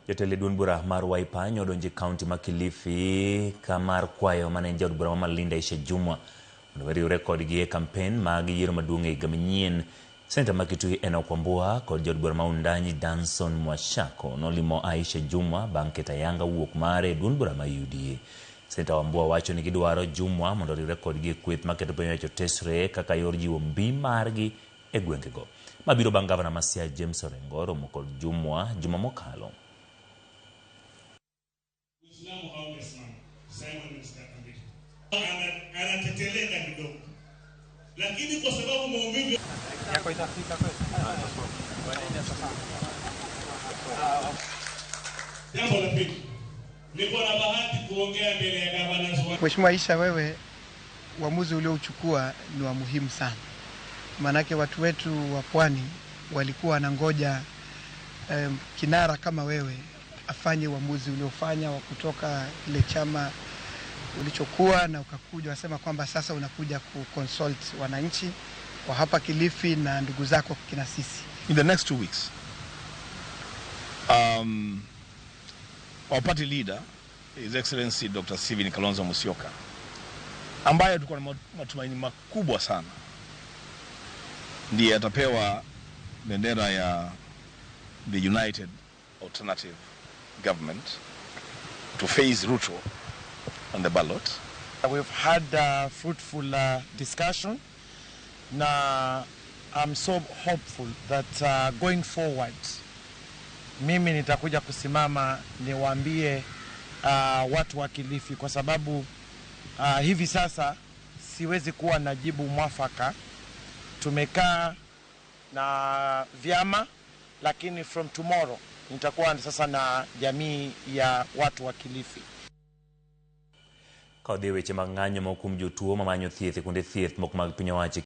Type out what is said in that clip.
Jatelo duond bura mar Wiper odonje kaunti ma Kilifi kamar kwayo mane jaod bura ma Linda Isha Jumwa mondo oriwre kodgi e kampen mag yiero maduong' e higa manyien. Senta ma Kitui Enock Wambua kod jaod bura ma Undanyi Danson Mwashako nolimo Aisha Jumwa bang' keto ayanga wuok mare duond bura ma UDA. Senta Wambua wacho ni gidwaro Jumwa mondo oriwre kodgi e kweth maketo piny owacho tesre kaka yor jiwo mbi margi e gwengego. Mabiro bang' gavana ma Siaya James Orengo romo kod Jumwa juma mokalo. Anateteleka kidogo, lakini kwa sababu maumivu yako itafika kweli. Jambo la pili, niko na bahati kuongea mbele ya gavana. Mheshimiwa Aisha, wewe uamuzi uliochukua ni wa muhimu sana. Manake watu wetu wa Pwani walikuwa wanangoja kinara kama wewe afanye uamuzi uliofanya wa kutoka ile chama ulichokuwa na ukakuja wasema kwamba sasa unakuja kuconsult wananchi wa hapa Kilifi na ndugu zako kina sisi. In the next 2 weeks, our party leader, His Excellency Dr. Stephen Kalonzo Musyoka, ambaye tulikuwa na matumaini makubwa sana, ndiye atapewa bendera ya the United Alternative Government to face Ruto on the ballot. We've had a fruitful discussion. Now, I'm so hopeful that going forward, mimi nitakuja kusimama niwaambie watu wa Kilifi, kwa sababu hivi sasa siwezi kuwa na jibu mwafaka. Tumekaa na vyama, lakini from tomorrow nitakuwa sasa na jamii ya watu wa Kilifi. Kodhi weche mag ng'anyo ma okum jotuo mamanyo thieth kuonde thieth moko mag piny owacho